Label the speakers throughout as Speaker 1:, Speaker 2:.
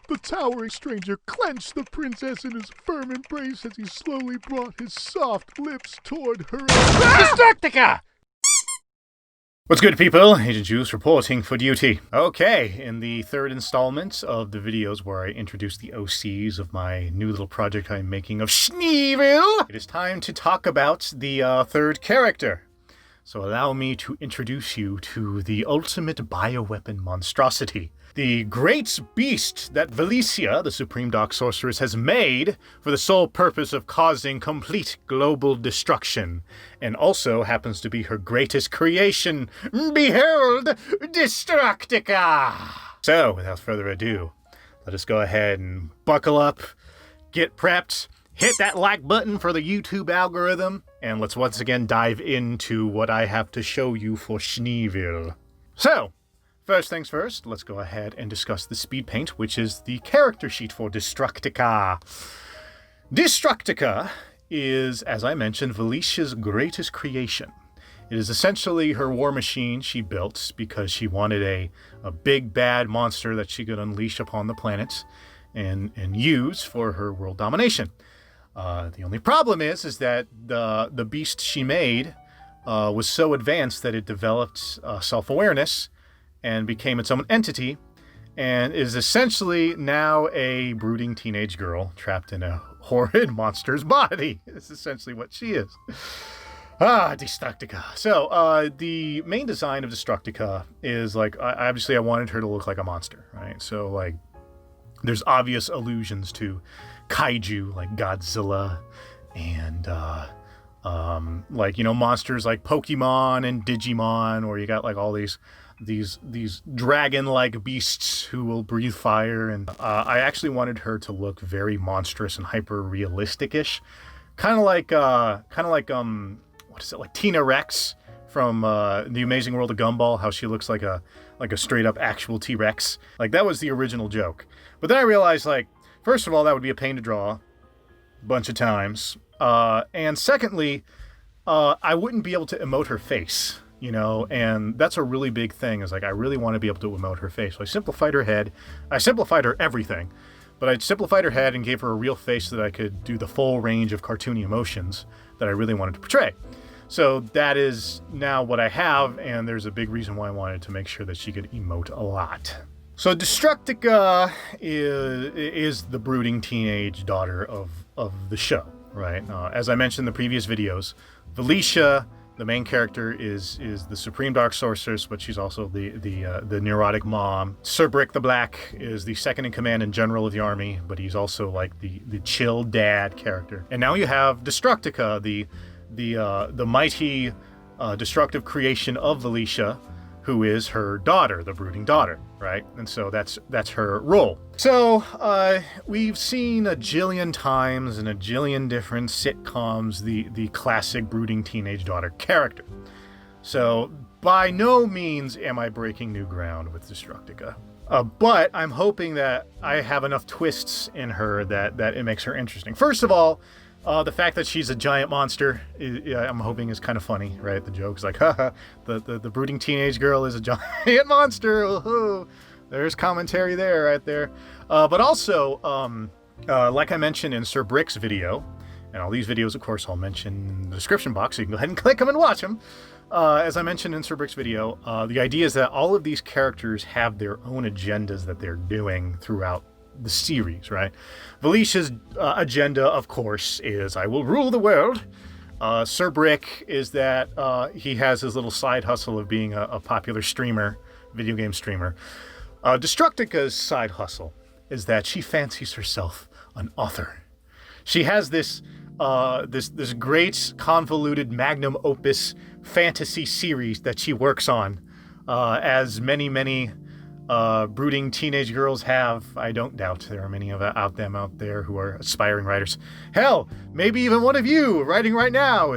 Speaker 1: The towering stranger clenched the princess in his firm embrace as he slowly brought his soft lips toward her.
Speaker 2: Destructica! What's good, people? Agent Juice reporting for duty. Okay, in the third installment of the videos where I introduce the OCs of my new little project I'm making of Schneeevil, it is time to talk about the third character. So allow me to introduce you to the ultimate bioweapon monstrosity. The great beast that Velicia, the Supreme Dark Sorceress, has made for the sole purpose of causing complete global destruction, and also happens to be her greatest creation. Behold, Destructica! So, without further ado, let us go ahead and buckle up, get prepped, hit that like button for the YouTube algorithm, and let's once again dive into what I have to show you for Schneeevil. So, first things first, let's go ahead and discuss the speed paint, which is the character sheet for Destructica. Destructica is, as I mentioned, Velicia's greatest creation. It is essentially her war machine she built because she wanted a big bad monster that she could unleash upon the planet and use for her world domination. The only problem is that the beast she made was so advanced that it developed self-awareness and became its own entity, and is essentially now a brooding teenage girl trapped in a horrid monster's body. It's essentially what she is. Destructica. So, the main design of Destructica is, like, obviously I wanted her to look like a monster, right? So, like, there's obvious allusions to kaiju, like Godzilla, and, like, you know, monsters like Pokemon and Digimon, or you got, like, all these dragon-like beasts who will breathe fire, and I actually wanted her to look very monstrous and hyper-realistic-ish, kind of like what is it, like Tina Rex from The Amazing World of Gumball, how she looks like a straight-up actual T-Rex. Like, that was the original joke. But then I realized, like, first of all, that would be a pain to draw a bunch of times, and secondly, I wouldn't be able to emote her face. You know, and that's a really big thing, is like, I really want to be able to emote her face. So I simplified her head. I simplified her everything, but I simplified her head and gave her a real face so that I could do the full range of cartoony emotions that I really wanted to portray. So that is now what I have, and there's a big reason why I wanted to make sure that she could emote a lot. So Destructica is the brooding teenage daughter of the show, right? As I mentioned in the previous videos, Velicia, the main character, is the Supreme Dark Sorceress, but she's also the neurotic mom. Sir Brick the Black is the second in command and general of the army, but he's also like the chill dad character. And now you have Destructica, the mighty destructive creation of Velicia, who is her daughter, the brooding daughter, right? And so that's her role. So we've seen a jillion times in a jillion different sitcoms the classic brooding teenage daughter character. So by no means am I breaking new ground with Destructica. But I'm hoping that I have enough twists in her that it makes her interesting. First of all, the fact that she's a giant monster, I'm hoping is kind of funny, right? The joke's like, haha, the brooding teenage girl is a giant monster. Oh, there's commentary there, right there. But also, like I mentioned in Sir Brick's video, and all these videos, of course, I'll mention in the description box, so you can go ahead and click them and watch them. As I mentioned in Sir Brick's video, the idea is that all of these characters have their own agendas that they're doing throughout the series, right? Velicia's agenda, of course, is I will rule the world. Sir Brick is that he has his little side hustle of being a popular streamer, video game streamer. Destructica's side hustle is that she fancies herself an author. She has this great convoluted magnum opus fantasy series that she works on, as many brooding teenage girls have. I don't doubt there are many of them out there who are aspiring writers. Hell, maybe even one of you writing right now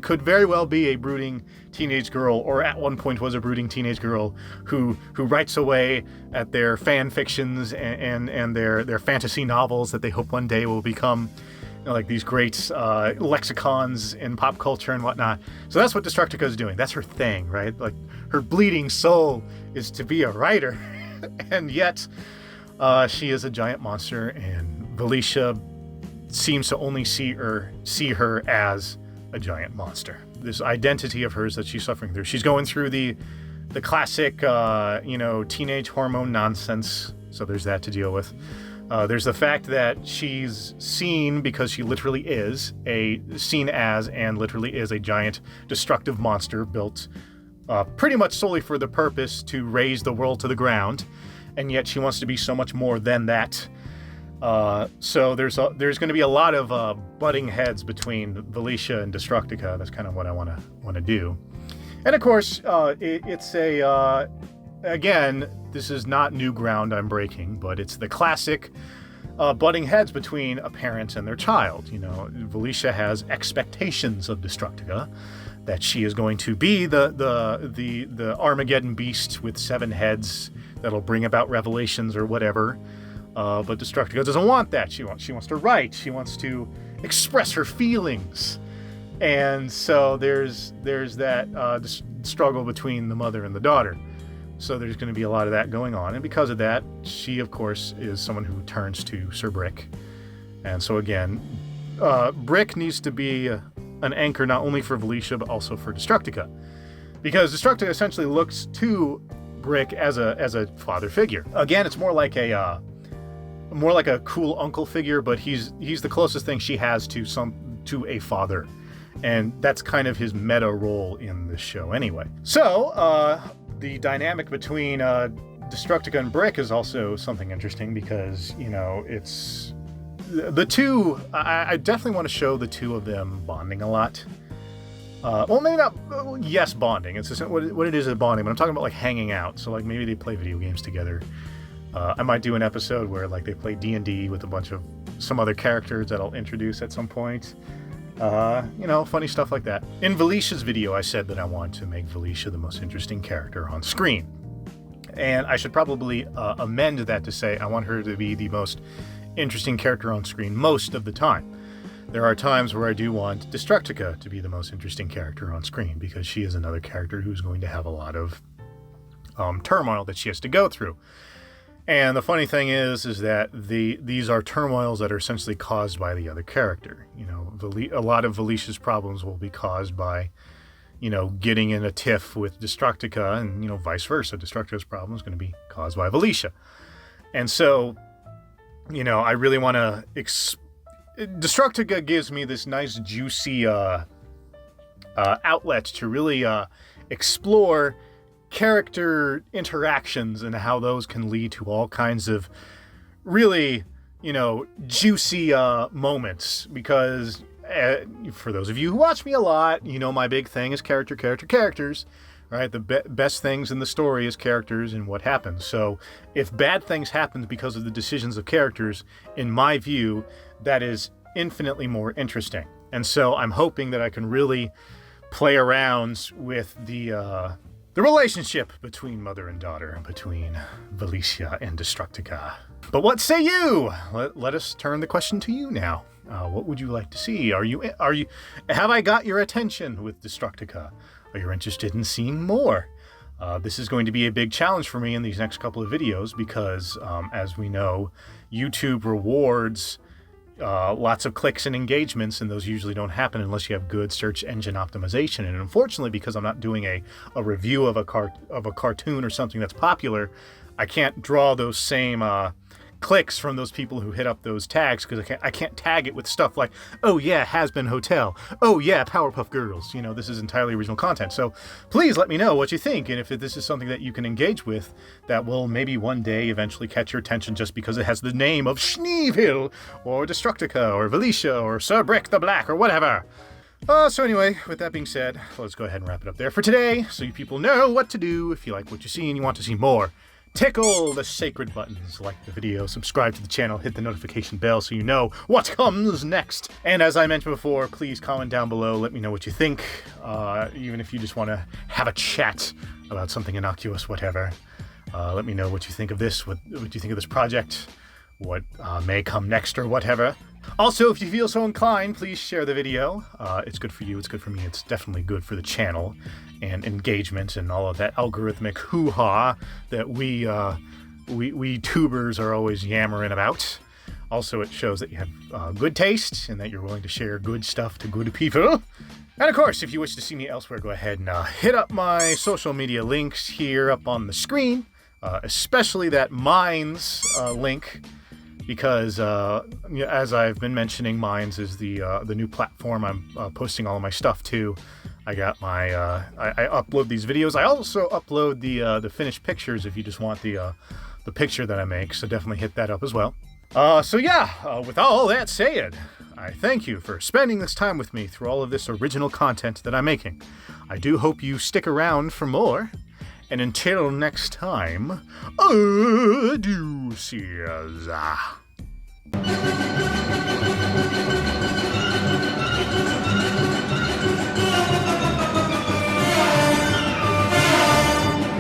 Speaker 2: could very well be a brooding teenage girl, or at one point was a brooding teenage girl who writes away at their fan fictions and their fantasy novels that they hope one day will become, you know, like these great lexicons in pop culture and whatnot. So that's what Destructica is doing. That's her thing, right? Like, her bleeding soul is to be a writer. And yet, She is a giant monster, and Velicia seems to only see her as a giant monster. This identity of hers that she's suffering through. She's going through the classic, teenage hormone nonsense. So there's that to deal with. There's the fact that she's seen, because she literally is seen as and literally is a giant destructive monster built pretty much solely for the purpose to raise the world to the ground, and yet she wants to be so much more than that. So there's going to be a lot of butting heads between Velicia and Destructica. That's kind of what I want to do. And of course, it's again, this is not new ground I'm breaking, but it's the classic butting heads between a parent and their child. You know, Velicia has expectations of Destructica, that she is going to be the Armageddon beast with 7 heads that'll bring about revelations or whatever. But Destructica doesn't want that. She wants to write. She wants to express her feelings. And so there's that struggle between the mother and the daughter. So there's going to be a lot of that going on. And because of that, she, of course, is someone who turns to Sir Brick. And so again, Brick needs to be an anchor not only for Velicia, but also for Destructica. Because Destructica essentially looks to Brick as a father figure. Again, it's more like a cool uncle figure, but he's the closest thing she has to a father. And that's kind of his meta role in this show anyway. So, the dynamic between Destructica and Brick is also something interesting because, it's the two. I definitely want to show the two of them bonding a lot. Well, maybe not. Yes, bonding. It's just what it is bonding, but I'm talking about like hanging out. So like maybe they play video games together. I might do an episode where like they play D&D with a bunch of some other characters that I'll introduce at some point. Funny stuff like that. In Velicia's video, I said that I want to make Velicia the most interesting character on screen. And I should probably amend that to say I want her to be the most interesting character on screen most of the time. There are times where I do want Destructica to be the most interesting character on screen because she is another character who's going to have a lot of turmoil that she has to go through. And the funny thing is that these are turmoils that are essentially caused by the other character. A lot of Velicia's problems will be caused by, getting in a tiff with Destructica, and vice versa. Destructica's problem is going to be caused by Velicia. And so, I really want to. Destructica gives me this nice juicy outlet to really explore character interactions and how those can lead to all kinds of really, juicy moments. Because for those of you who watch me a lot, my big thing is characters, right? The best things in the story is characters and what happens. So if bad things happen because of the decisions of characters, in my view, that is infinitely more interesting. And so I'm hoping that I can really play around with the relationship between mother and daughter, between Velicia and Destructica. But what say you? Let us turn the question to you now. What would you like to see? Have I got your attention with Destructica? Are you interested in seeing more? This is going to be a big challenge for me in these next couple of videos because, as we know, YouTube rewards lots of clicks and engagements, and those usually don't happen unless you have good search engine optimization. And unfortunately, because I'm not doing a review of a cartoon or something that's popular, I can't draw those same clicks from those people who hit up those tags because I can't tag it with stuff like, oh yeah, Has-Been Hotel, oh yeah, Powerpuff Girls. This is entirely original content. So please let me know what you think, and if this is something that you can engage with that will maybe one day eventually catch your attention just because it has the name of Schneeevil or Destructica or Velicia or Sir Brick the Black or whatever. So anyway, with that being said, let's go ahead and wrap it up there for today so you people know what to do if you like what you see and you want to see more. Tickle the sacred buttons, like the video, subscribe to the channel, hit the notification bell so you know what comes next. And as I mentioned before, please comment down below, let me know what you think, even if you just want to have a chat about something innocuous, whatever. Let me know what you think of this, what you think of this project, what may come next or whatever. Also, if you feel so inclined, please share the video. It's good for you, it's good for me, it's definitely good for the channel and engagement and all of that algorithmic hoo-ha that we we tubers are always yammering about. Also, it shows that you have good taste and that you're willing to share good stuff to good people. And of course, if you wish to see me elsewhere, go ahead and hit up my social media links here up on the screen, especially that Minds link, because as I've been mentioning, Minds is the new platform I'm posting all of my stuff to. I got my I upload these videos. I also upload the finished pictures if you just want the picture that I make. So definitely hit that up as well. So yeah, with all that said, I thank you for spending this time with me through all of this original content that I'm making. I do hope you stick around for more. And until next time, adieu.